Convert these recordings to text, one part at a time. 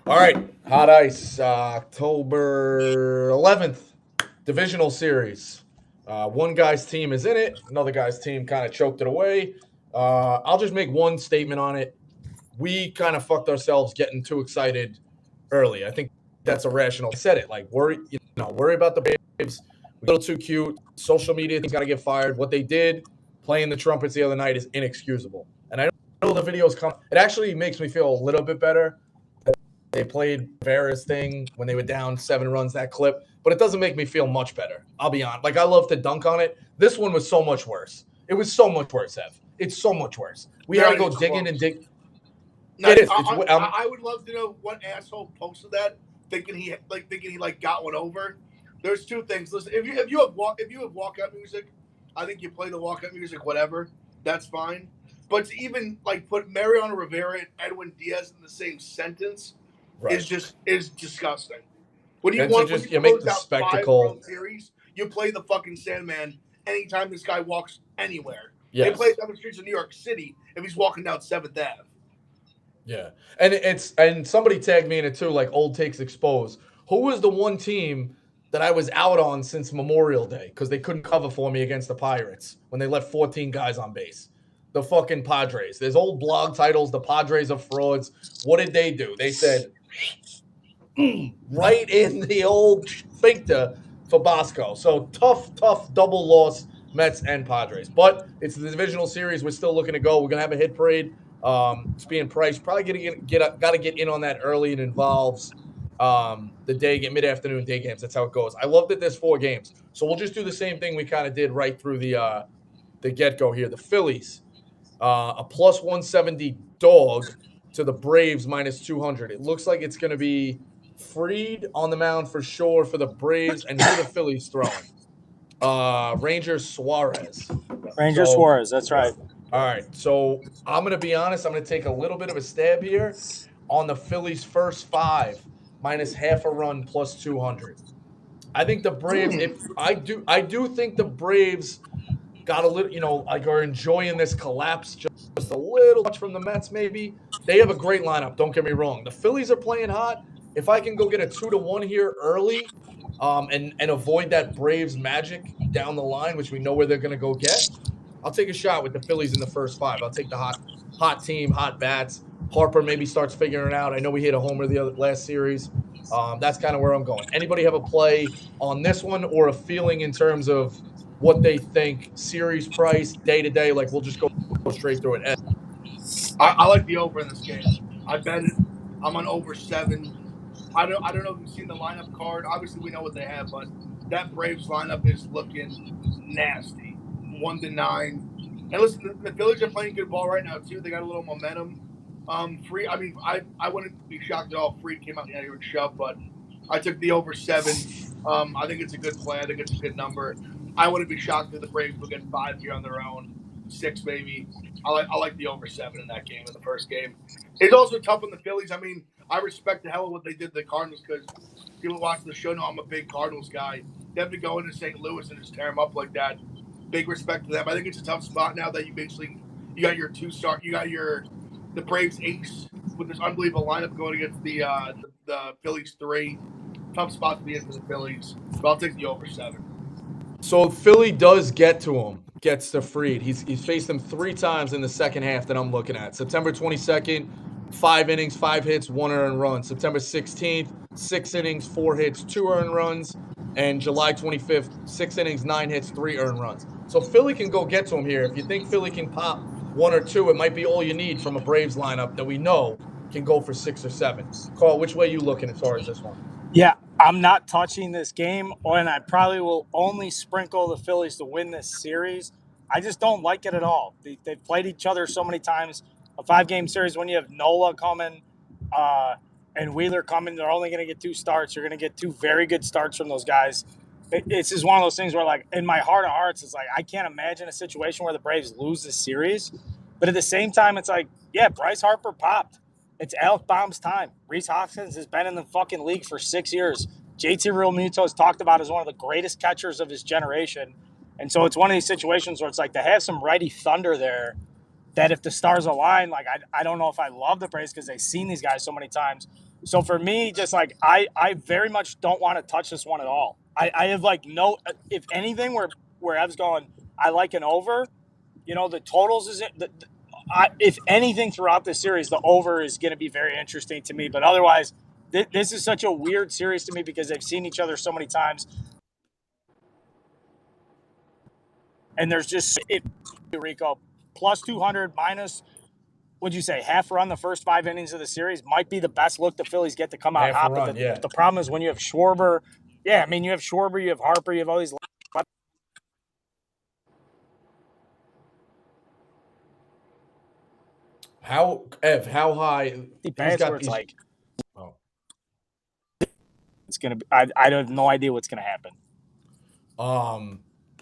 All right, hot ice, October 11th, divisional series. One guy's team is in it, another guy's team kind of choked it away. I'll just make one statement on it. We kind of fucked ourselves getting too excited early. I think that's irrational. I said it like worry about the Braves. We're a little too cute. Social media thing's got to get fired. What they did playing the trumpets the other night is inexcusable. And I know the videos come. It actually makes me feel a little bit better. They played Vera's thing when they were down 7 runs, that clip, but it doesn't make me feel much better. I'll be honest. Like, I love to dunk on it. This one was so much worse. It was so much worse, Ev. It's so much worse. We had Not to go even digging close. and dig. No, It is. It's. I would love to know what asshole posted that, thinking he got one over. There's two things. Listen, if you have walkout music, I think you play the walkout music, whatever. That's fine. But to even like put Mariano Rivera and Edwin Diaz in the same sentence Right. is disgusting. When you And to want when just you make close the out five spectacle. World Series, you play the fucking Sandman anytime this guy walks anywhere. They play Yes. it down the streets of New York City if he's walking down Seventh Ave. Yeah. And somebody tagged me in it too, like old takes exposed. Who was the one team that I was out on since Memorial Day because they couldn't cover for me against the Pirates when they left 14 guys on base? The fucking Padres. There's old blog titles. The Padres are frauds. What did they do? They said right in the old sphincter for Bosco. So tough double loss, Mets and Padres. But it's the divisional series. We're still looking to go. We're gonna have a hit parade. It's being priced. Probably got to get in on that early. It involves the mid afternoon day games. That's how it goes. I love that there's 4 games. So we'll just do the same thing we kind of did right through the get go here. The Phillies, a plus 170 dog to the Braves minus 200. It looks like it's going to be Freed on the mound for sure for the Braves. And who are the Phillies throwing? Ranger Suarez. Ranger So, Suarez, that's right. all right. So I'm going to be honest. I'm going to take a little bit of a stab here on the Phillies' first 5 minus half a run plus 200. I think the Braves. If I do think the Braves got a little, like are enjoying this collapse just a little much from the Mets. Maybe they have a great lineup. Don't get me wrong. The Phillies are playing hot. If I can go get a 2-1 here early, and avoid that Braves magic down the line, which we know where they're going to go get, I'll take a shot with the Phillies in the first 5. I'll take the hot team, hot bats. Harper maybe starts figuring it out. I know we hit a homer the last series. That's kind of where I'm going. Anybody have a play on this one or a feeling in terms of what they think series price day to day? Like we'll just go straight through it. I like the over in this game. I bet it. I'm on over 7. I don't know if you've seen the lineup card. Obviously, we know what they have, but that Braves lineup is looking nasty. 1-9. And listen, the Phillies are playing good ball right now too. They got a little momentum. Free. I mean, I wouldn't be shocked at all if Freed came out here and shoved, but I took the over 7. I think it's a good play. I think it's a good number. I wouldn't be shocked if the Braves will get 5 here on their own, 6 maybe. I like the over 7 in that game, in the first game. It's also tough on the Phillies. I mean, I respect the hell of what they did to the Cardinals because people watching the show know I'm a big Cardinals guy. Them to go into St. Louis and just tear them up like that, big respect to them. I think it's a tough spot now that you got your 2-star, you got the Braves ace with this unbelievable lineup going against the Phillies 3. Tough spot to be in for the Phillies, but I'll take the over 7. So Philly does get to him, gets to Freed. He's faced him 3 times in the second half that I'm looking at. September 22nd, 5 innings, 5 hits, 1 earned run. September 16th, 6 innings, 4 hits, 2 earned runs. And July 25th, 6 innings, 9 hits, 3 earned runs. So Philly can go get to him here. If you think Philly can pop 1 or 2, it might be all you need from a Braves lineup that we know can go for 6 or 7. Carl, which way are you looking as far as this one? Yeah, I'm not touching this game, and I probably will only sprinkle the Phillies to win this series. I just don't like it at all. They've played each other so many times. A 5-game series, when you have Nola coming and Wheeler coming, they're only going to get 2 starts. You're going to get 2 very good starts from those guys. It's just one of those things where, like, in my heart of hearts, it's like I can't imagine a situation where the Braves lose this series. But at the same time, it's like, yeah, Bryce Harper popped. It's Alec Baum's time. Rhys Hoskins has been in the fucking league for 6 years. JT Realmuto is talked about as one of the greatest catchers of his generation. And so it's one of these situations where it's like to have some righty thunder there that if the stars align, like I don't know if I love the Braves because they've seen these guys so many times. So for me, just like I very much don't want to touch this one at all. I have like no, if anything, where Ev's going, I like an over. You know, the totals isn't. If anything, throughout this series, the over is going to be very interesting to me. But otherwise, this is such a weird series to me because they've seen each other so many times, and there's just Rico plus 200 minus. Would you say half run the first 5 innings of the series might be the best look the Phillies get to come out Half a hot. run, But yeah. the problem is when you have Schwarber, you have Schwarber, you have Harper, you have all these. How high? Bats where it's he's- like oh. it's gonna be. I have no idea what's gonna happen.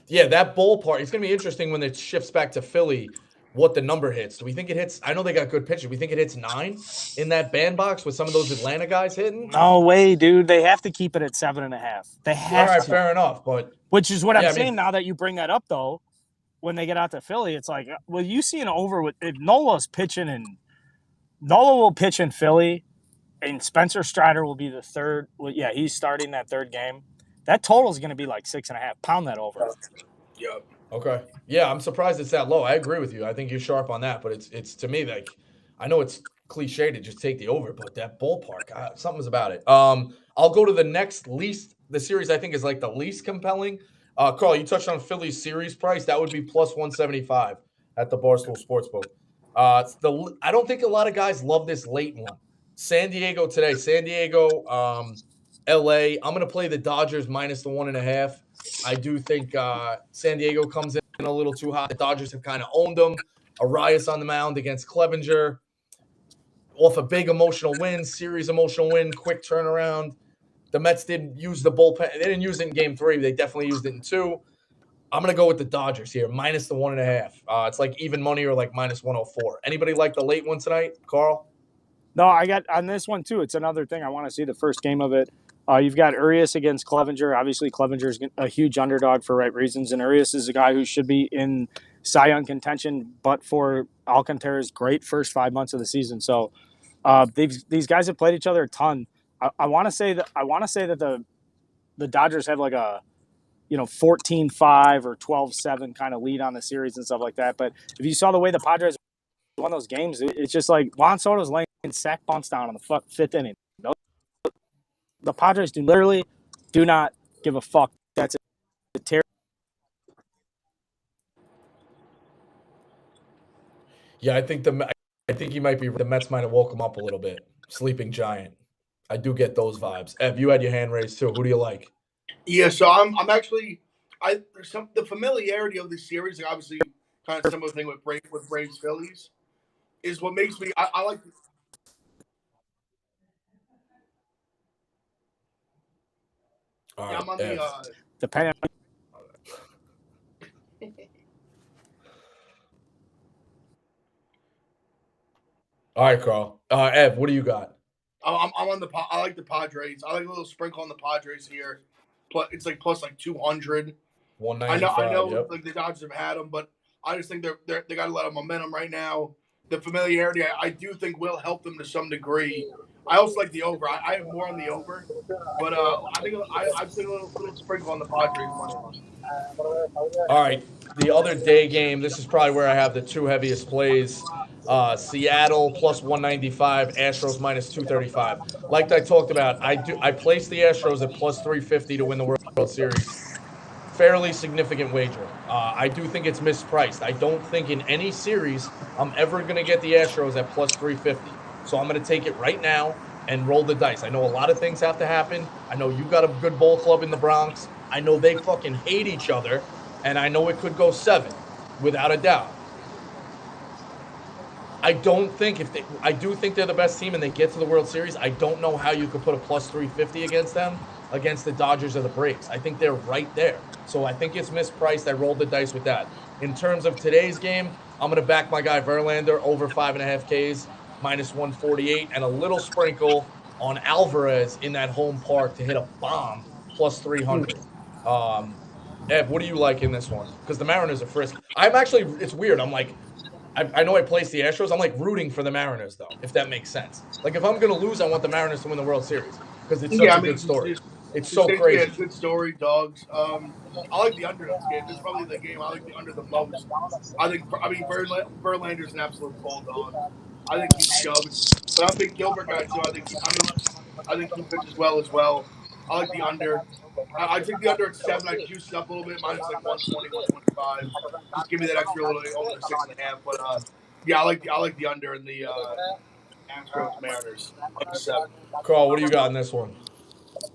Yeah, that ballpark. It's gonna be interesting when it shifts back to Philly. What the number hits? Do we think it hits? I know they got good pitchers. We think it hits 9 in that bandbox with some of those Atlanta guys hitting. No way, dude. They have to keep it at 7.5. They have All right, to. fair enough. But Which is what Yeah, I'm I mean- saying. Now that you bring that up, though, when they get out to Philly, it's like, well, you see an over with if Nola's pitching and Nola will pitch in Philly, and Spencer Strider will be the third. Well, yeah, he's starting that third game. That total is going to be like 6.5. Pound that over. Yep. Okay. Yeah, I'm surprised it's that low. I agree with you. I think you're sharp on that, but it's to me like I know it's cliche to just take the over, but that ballpark, something's about it. I'll go to the next least. The series I think is like the least compelling. Carl, you touched on Philly's series price. That would be plus 175 at the Barstool Sportsbook. I don't think a lot of guys love this late one. San Diego today. San Diego, LA. I'm gonna play the Dodgers minus the 1.5. I do think San Diego comes in a little too hot. The Dodgers have kind of owned them. Arias on the mound against Clevenger. Off a big emotional win, series emotional win, quick turnaround. The Mets didn't use the bullpen. They didn't use it in game 3. They definitely used it in 2. I'm going to go with the Dodgers here, minus the 1.5. It's like even money or like minus 104. Anybody like the late one tonight, Carl? No, I got on this one too. It's another thing. I want to see the first game of it. You've got Urias against Clevenger. Obviously, Clevenger's a huge underdog for right reasons, and Urias is a guy who should be in Cy Young contention, but for Alcantara's great first 5 months of the season. So these guys have played each other a ton. I want to say that the Dodgers have like a 14-5 or 12-7 kind of lead on the series and stuff like that. But if you saw the way the Padres won those games, it's just like Juan Soto's laying sack bunts down in the 5th inning. The Padres literally do not give a fuck. That's a terrible. Yeah, I think he might be. The Mets might have woke him up a little bit. Sleeping giant. I do get those vibes. Ev, you had your hand raised too. Who do you like? Yeah, so I'm actually there's the familiarity of this series, like obviously kind of similar thing with Braves Phillies, is what makes me I like. All Yeah, right, I'm on Ev. The pen. All right, Carl. Ev, what do you got? I'm on I like the Padres. I like a little sprinkle on the Padres here. It's like plus like 200. 195. I know, Yep. like the Dodgers have had them, but I just think they got a lot of momentum right now. The familiarity, I do think, will help them to some degree. I also like the over. I have more on the over, but I think I've seen a little sprinkle on the Padres money line. All right. The other day game. This is probably where I have the 2 heaviest plays. Seattle plus 195, Astros minus 235. Like I talked about, I placed the Astros at plus 350 to win the World Series. Fairly significant wager. I do think it's mispriced. I don't think in any series I'm ever going to get the Astros at plus 350. So I'm going to take it right now and roll the dice. I know a lot of things have to happen. I know you got a good ball club in the Bronx. I know they fucking hate each other. And I know it could go 7, without a doubt. I don't think I do think they're the best team and they get to the World Series. I don't know how you could put a plus 350 against them, against the Dodgers or the Braves. I think they're right there. So I think it's mispriced. I rolled the dice with that. In terms of today's game, I'm going to back my guy Verlander over 5.5 Ks, minus 148, and a little sprinkle on Alvarez in that home park to hit a bomb, plus 300. Ev, what do you like in this one? Because the Mariners are frisky. It's weird. I'm like, I know I placed the Astros. I'm like rooting for the Mariners though, if that makes sense. Like if I'm gonna lose, I want the Mariners to win the World Series because it's such Yeah, a I mean, good story. It's it's so crazy. a good story, dogs. I like the under in this game. This is probably the game I like the under the most. I mean, Verlander's an absolute bulldog. I think he shoves, but I'm a big Gilbert guy too. I think he pitches well as well. I like the under. I take the under at 7. I juice it up a little bit, minus like 120, 125. Just give me that extra little over the 6.5. But yeah, I like the under in the Astros Mariners under 7. Carl, what do you got in this one?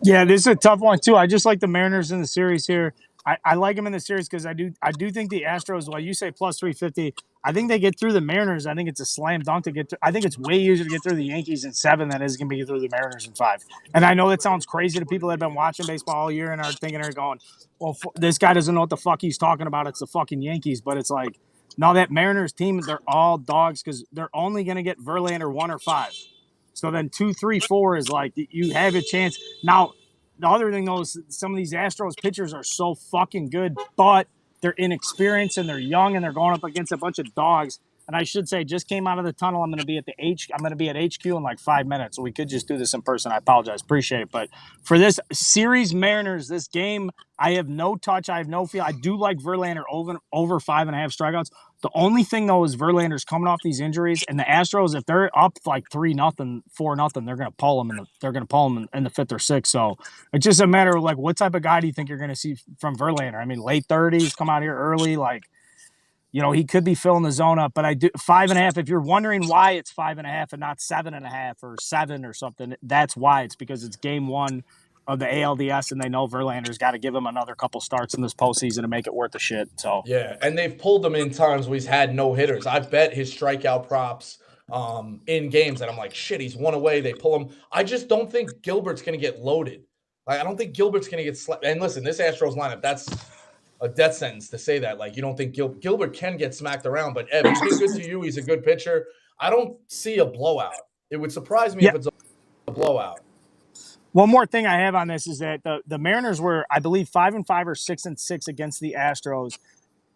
Yeah, this is a tough one too. I just like the Mariners in the series here. I like them in the series because I do think the Astros. While you say plus 350, I think they get through the Mariners. I think it's a slam dunk to get through. I think it's way easier to get through the Yankees in 7 than it is going to be through the Mariners in 5. And I know that sounds crazy to people that have been watching baseball all year and are thinking they're going, well, this guy doesn't know what the fuck he's talking about. It's the fucking Yankees. But it's like, no, that Mariners team, they're all dogs because they're only going to get Verlander 1 or 5. So then 2, 3, 4 is like you have a chance. Now, the other thing though is some of these Astros pitchers are so fucking good, but they're inexperienced and they're young and they're going up against a bunch of dogs. And I should say, just came out of the tunnel. I'm going to be at HQ in like 5 minutes. So we could just do this in person. I apologize, appreciate it. But for this series, Mariners, this game, I have no touch. I have no feel. I do like Verlander over 5.5 strikeouts. The only thing though is Verlander's coming off these injuries, and the Astros, if they're up like 3-0, 4-0, they're going to pull them in the 5th or 6th. So it's just a matter of like, what type of guy do you think you're going to see from Verlander? I mean, late 30s, come out here early, like, you know, he could be filling the zone up, but I do 5.5. If you're wondering why it's 5.5 and not 7.5 or 7 or something, that's why. It's because it's game 1 of the ALDS, and they know Verlander's got to give him another couple starts in this postseason to make it worth the shit. So yeah, and they've pulled him in times where he's had no hitters. I've bet his strikeout props in games, and I'm like, shit, he's 1 away. They pull him. I just don't think Gilbert's going to get loaded. Like, I don't think Gilbert's going to get slept. And listen, this Astros lineup, that's a death sentence to say that. Like, you don't think Gilbert can get smacked around, but Ev, he's been good to you. He's a good pitcher. I don't see a blowout. It would surprise me if it's a blowout. One more thing I have on this is that the Mariners were, I believe, 5-5 or 6-6 against the Astros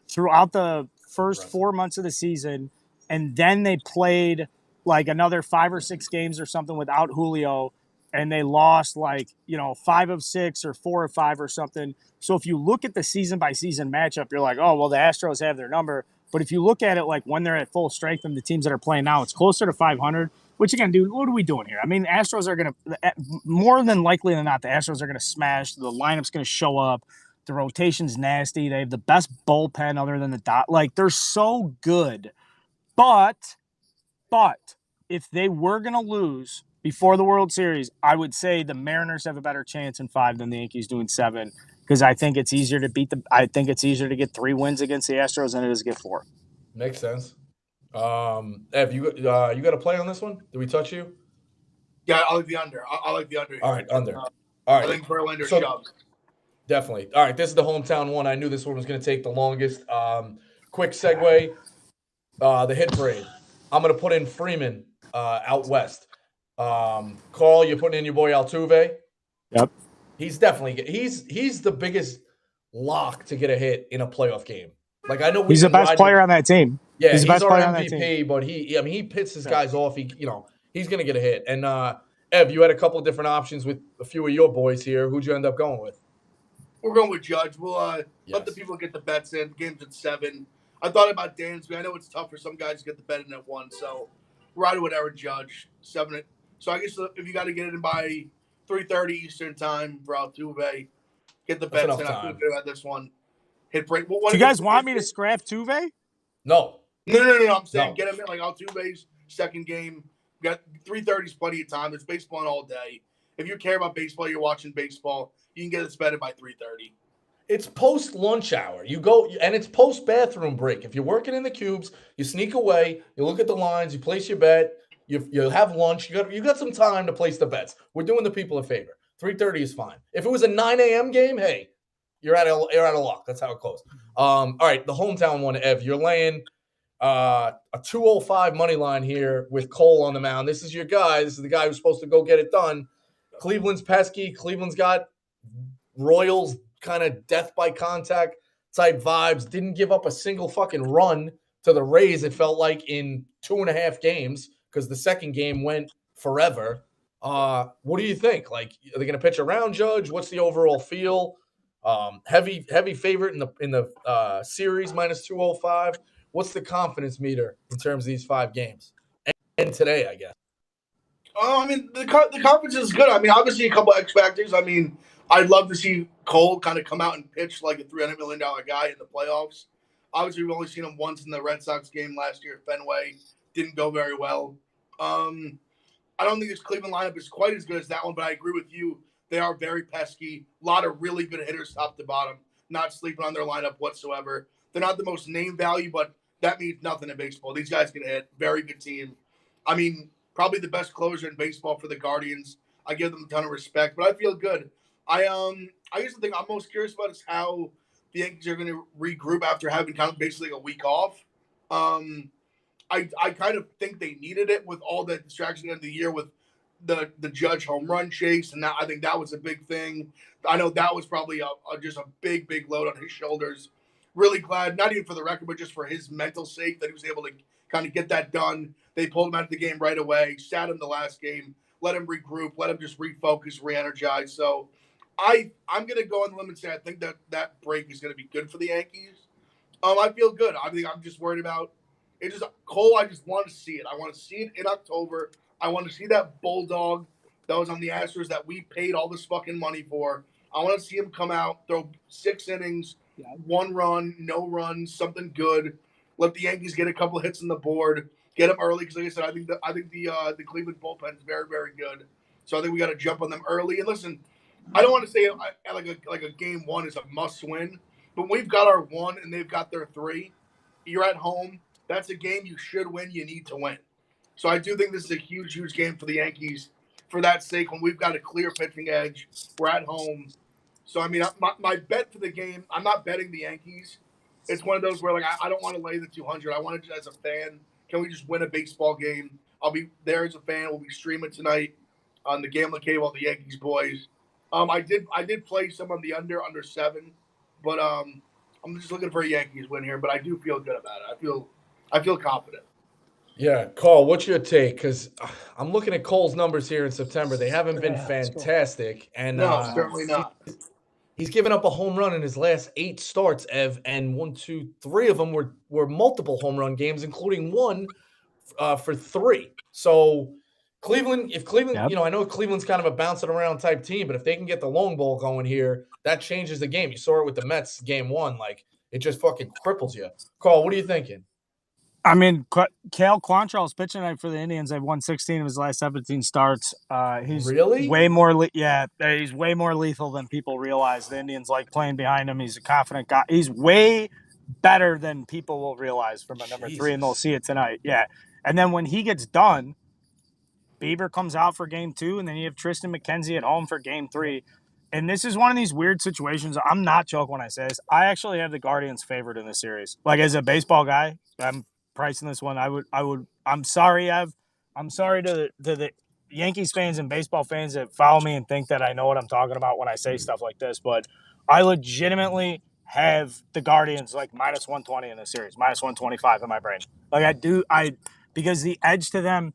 throughout the first 4 months of the season, and then they played like another 5 or 6 games or something without Julio, and they lost like 5 of 6 or 4 of 5 or something. So if you look at the season by season matchup, you're like, oh well, the Astros have their number. But if you look at it like when they're at full strength and the teams that are playing now, it's closer to 500. Which again, dude, what are we doing here? I mean, Astros are going to, more than likely than not, the Astros are going to smash. The lineup's going to show up. The rotation's nasty. They have the best bullpen other than the dot. Like, they're so good. But if they were going to lose before the World Series, I would say the Mariners have a better chance in 5 than the Yankees do in 7. Because I think it's easier to to get 3 wins against the Astros than it is to get 4. Makes sense. Ev, you got a play on this one? Did we touch you? Yeah, I like the under. I like the under. All right, under. All right. I think Verlander shoves. Definitely. All right, this is the hometown one. I knew this one was going to take the longest. Quick segue. The hit parade. I'm going to put in Freeman out west. Carl, you're putting in your boy Altuve. Yep. He's definitely he's the biggest lock to get a hit in a playoff game. Like, I know he's the best player on that team. Yeah, he's the best our player MVP, on that team. but he pits his guys off. He's going to get a hit. And Ev, you had a couple of different options with a few of your boys here. Who'd you end up going with? We're going with Judge. We'll let the people get the bets in. Game's at 7. I thought about Dansby. I know it's tough for some guys to get the bet in at 1, so ride with Aaron Judge. 7. So I guess if you got to get it in by 3:30 Eastern time for Altuve, get the bets in. I feel good about this one. Hit break. Do you guys want me to scrap Tuve? No. I'm saying get him in like Altuve's second game. We got 3:30 is plenty of time. There's baseball in all day. If you care about baseball, you're watching baseball. You can get it betted by 3:30. It's post lunch hour. You go, and it's post bathroom break. If you're working in the cubes, you sneak away. You look at the lines. You place your bet. You have lunch. You got some time to place the bets. We're doing the people a favor. 3:30 is fine. If it was a 9 a.m. game, hey, you're out of luck. That's how it goes. All right, the hometown one, Ev. You're laying a 205 money line here with Cole on the mound. This is your guy. This is the guy who's supposed to go get it done. Cleveland's pesky. Cleveland's got Royals kind of death by contact type vibes. Didn't give up a single fucking run to the Rays, it felt like in 2.5 games because the second game went forever. What do you think? Like, are they going to pitch around Judge? What's the overall feel? Heavy favorite in the series minus 205. What's the confidence meter in terms of these 5 games and today? I guess. Oh, I mean, the conference is good. I mean, obviously a couple X factors. I mean, I'd love to see Cole kind of come out and pitch like a $300 million guy in the playoffs. Obviously, we've only seen him once in the Red Sox game last year at Fenway. Didn't go very well. I don't think this Cleveland lineup is quite as good as that one, but I agree with you. They are very pesky. A lot of really good hitters top to bottom. Not sleeping on their lineup whatsoever. They're not the most name value, but that means nothing in baseball. These guys can hit. Very good team. I mean, probably the best closer in baseball for the Guardians. I give them a ton of respect, but I feel good. I guess the thing I'm most curious about is how the Yankees are going to regroup after having kind of basically a week off. I kind of think they needed it with all the distractions at the end of the year with the Judge home run chase, and I think that was a big thing. I know that was probably just a big load on his shoulders. Really glad, not even for the record, but just for his mental sake that he was able to kind of get that done. They pulled him out of the game right away, sat him the last game, let him regroup, let him just refocus, re-energize. So I'm going to go on the limb and say I think that break is going to be good for the Yankees. I feel good. I think I'm just worried about it. Just Cole, I just want to see it. I want to see it in October. I want to see that bulldog that was on the Astros that we paid all this fucking money for. I want to see him come out, throw 6 innings, 1 run, no runs, something good. Let the Yankees get a couple hits on the board. Get them early because, like I said, I think the Cleveland bullpen is very, very good. So I think we got to jump on them early. And listen, I don't want to say like a game 1 is a must win, but we've got our 1 and they've got their 3. You're at home. That's a game you should win. You need to win. So I do think this is a huge, huge game for the Yankees. For that sake, when we've got a clear pitching edge, we're at home. So I mean, my bet for the game, I'm not betting the Yankees. It's one of those where I don't want to lay the 200. I want to just as a fan. Can we just win a baseball game? I'll be there as a fan. We'll be streaming tonight on the Gambling Cable, the Yankees boys. I did play some on the under 7, but I'm just looking for a Yankees win here. But I do feel good about it. I feel confident. Yeah, Carl, what's your take? Because I'm looking at Cole's numbers here in September. They haven't been fantastic, and No, certainly not. He's given up a home run in his last 8 starts, Ev, and 1, 2, 3 of them were multiple home run games, including one for 3. So if Cleveland, Yep. I know Cleveland's kind of a bouncing around type team, but if they can get the long ball going here, that changes the game. You saw it with the Mets game 1, like it just fucking cripples you. Carl, what are you thinking? I mean, Cal Quantrill's pitching tonight for the Indians. They've won 16 of his last 17 starts. He's really way more, he's way more lethal than people realize. The Indians like playing behind him. He's a confident guy. He's way better than people will realize from a number 3, and they'll see it tonight. Yeah, and then when he gets done, Bieber comes out for game 2, and then you have Tristan McKenzie at home for game 3. And this is one of these weird situations. I'm not joking when I say this. I actually have the Guardians favored in this series. Like, as a baseball guy, I'm pricing this one. I'm sorry, Ev. I'm sorry to the Yankees fans and baseball fans that follow me and think that I know what I'm talking about when I say stuff like this, but I legitimately have the Guardians like minus 120 in this series, minus 125 in my brain. Like because the edge to them,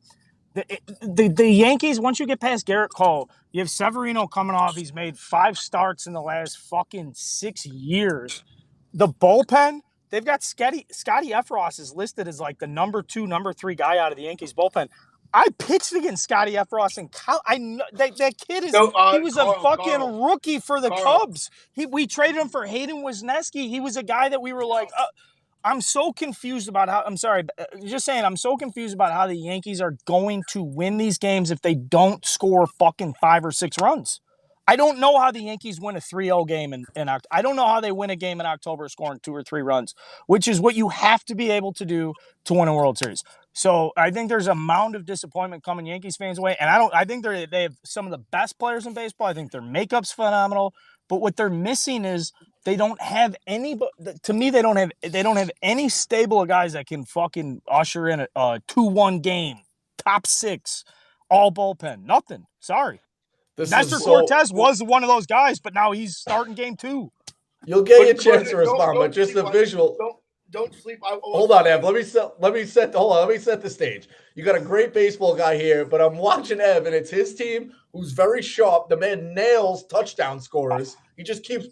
the Yankees, once you get past Garrett Cole, you have Severino coming off. He's made 5 starts in the last fucking 6 years. The bullpen, they've got Scotty Efros is listed as like the number 2, number 3 guy out of the Yankees bullpen. I pitched against Scotty Efros in college. I know that kid is. He was a fucking rookie for the Cubs. We traded him for Hayden Wesneski. He was a guy that we were like. I'm so confused about how. I'm sorry, just saying. I'm so confused about how the Yankees are going to win these games if they don't score fucking 5 or 6 runs. I don't know how the Yankees win a 3-0 game in October. I don't know how they win a game in October scoring 2 or 3 runs, which is what you have to be able to do to win a World Series. So I think there's a mound of disappointment coming Yankees fans' way, and I think they have some of the best players in baseball. I think their makeup's phenomenal, but what they're missing is they don't have any. To me, they don't have any stable of guys that can fucking usher in a 2-1 game, top 6, all bullpen, nothing. Sorry. Nestor Cortez was one of those guys, but now he's starting game 2. You'll get your chance to respond, but just the visual. don't sleep. Hold on, Ev. Let me set the stage. You got a great baseball guy here, but I'm watching Ev, and it's his team who's very sharp. The man nails touchdown scorers. He just keeps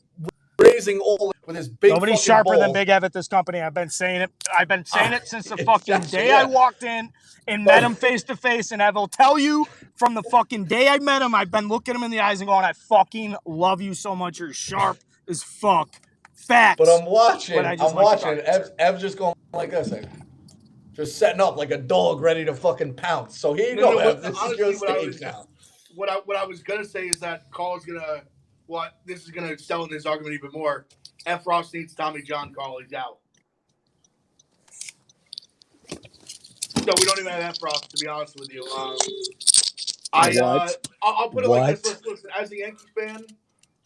raising all with his big Nobody's fucking sharper than balls. Big Ev at this company. I've been saying it. I've been saying it since the fucking Gotcha, day yeah. I walked in and met him face to face. And Ev will tell you from the fucking day I met him, I've been looking him in the eyes and going, I fucking love you so much. You're sharp as fuck. Facts. But I'm watching. I'm watching. Ev's just going like this, just setting up like a dog ready to fucking pounce. So here you go, Ev. This is your stage now. What I was gonna say is that Carl's gonna this is gonna sell in this argument even more. F. Ross needs Tommy John. Carl, he's out. So we don't even have F. Ross, to be honest with you. I'll put it like this. Listen, as a Yankees fan,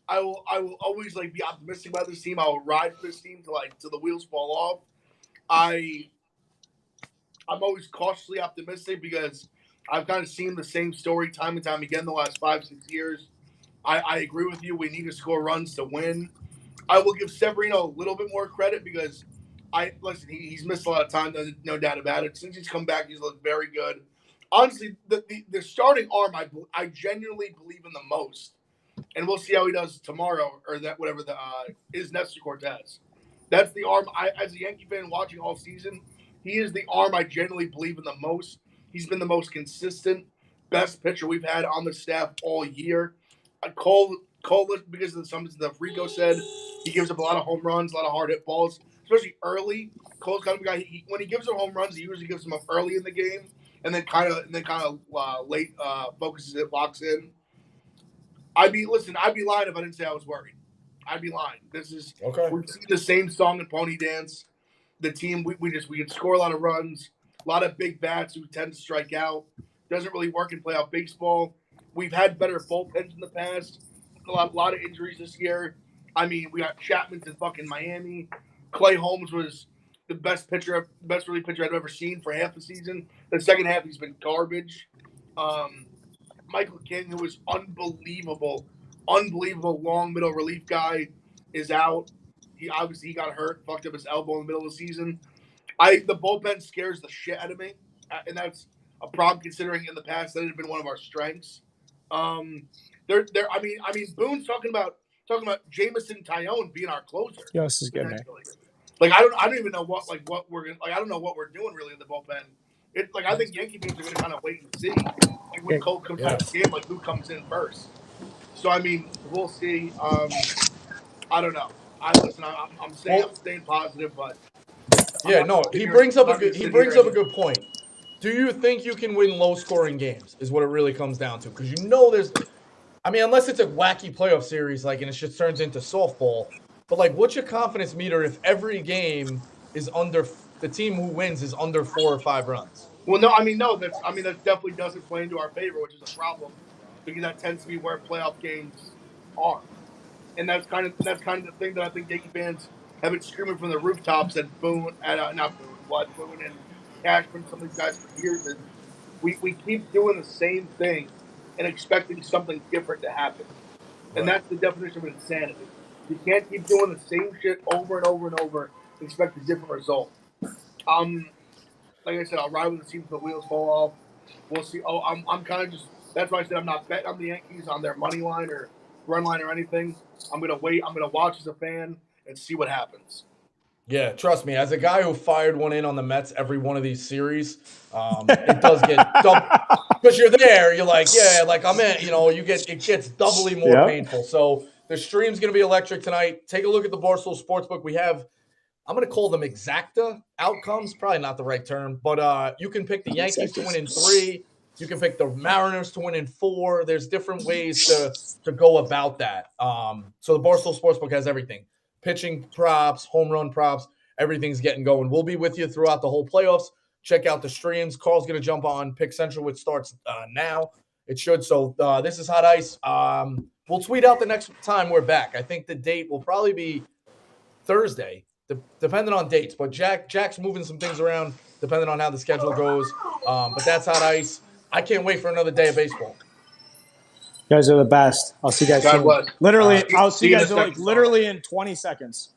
I will always like be optimistic about this team. I will ride for this team till the wheels fall off. I'm always cautiously optimistic because I've kind of seen the same story time and time again the last 5-6 years. I agree with you. We need to score runs to win. I will give Severino a little bit more credit because he's missed a lot of time, no doubt about it. Since he's come back, he's looked very good. Honestly, the starting arm I genuinely believe in the most, and we'll see how he does tomorrow or that whatever is Nestor Cortez. That's the arm as a Yankee fan watching all season. He is the arm I genuinely believe in the most. He's been the most consistent, best pitcher we've had on the staff all year. Cole, because of the something that Rico said, he gives up a lot of home runs, a lot of hard hit balls, especially early. Cole's kind of a guy. When he gives up home runs, he usually gives them up early in the game, and then kind of late focuses it, locks in. I'd be lying if I didn't say I was worried. I'd be lying. This is okay. We see the same song and pony dance. The team we can score a lot of runs, a lot of big bats who tend to strike out. Doesn't really work in playoff baseball. We've had better bullpens in the past. A lot of injuries this year. I mean, we got Chapman's in fucking Miami. Clay Holmes was the best relief pitcher I've ever seen for half the season. The second half, he's been garbage. Michael King, who was unbelievable long middle relief guy, is out. He got hurt, fucked up his elbow in the middle of the season. The bullpen scares the shit out of me, and that's a problem considering in the past that had been one of our strengths. I mean, Boone's talking about Jameson Tyone being our closer. Yeah, this is good, man. Like I don't even know what we're gonna, I don't know what we're doing really in the bullpen. I think Yankee fans are gonna kind of wait and see when Cole comes out of the game, who comes in first. So I mean, we'll see. I don't know. I'm staying positive, but he brings up a good point. Do you think you can win low-scoring games? Is what it really comes down to, because unless it's a wacky playoff series, and it just turns into softball. But what's your confidence meter if every game is the team who wins is under 4 or 5 runs? Well, no, that definitely doesn't play into our favor, which is a problem because that tends to be where playoff games are, and that's kind of the thing that I think Yankee fans have been screaming from the rooftops at Boone and Cashman, some of these guys for years, and we keep doing the same thing and expecting something different to happen. Right. And that's the definition of insanity. You can't keep doing the same shit over and over and over and expect a different result. Like I said, I'll ride with the team until the wheels fall off. We'll see. I'm kind of just – that's why I said I'm not betting on the Yankees on their money line or run line or anything. I'm going to wait. I'm going to watch as a fan and see what happens. Yeah, trust me. As a guy who fired one in on the Mets every one of these series, it does get double because you're there. You're like, I'm in. It gets doubly more painful. So the stream's going to be electric tonight. Take a look at the Barstool Sportsbook. We have, I'm going to call them exacta outcomes. Probably not the right term, but you can pick the Yankees to win in 3. You can pick the Mariners to win in 4. There's different ways to go about that. So the Barstool Sportsbook has everything. Pitching props, home run props, everything's getting going. We'll be with you throughout the whole playoffs. Check out the streams. Carl's going to jump on Pick Central, which starts now. It should. So this is Hot Ice. We'll tweet out the next time we're back. I think the date will probably be Thursday, depending on dates. But Jack's moving some things around depending on how the schedule goes. But that's Hot Ice. I can't wait for another day of baseball. You guys are the best. I'll see you guys soon. God bless. Literally, I'll see you guys literally in 20 seconds.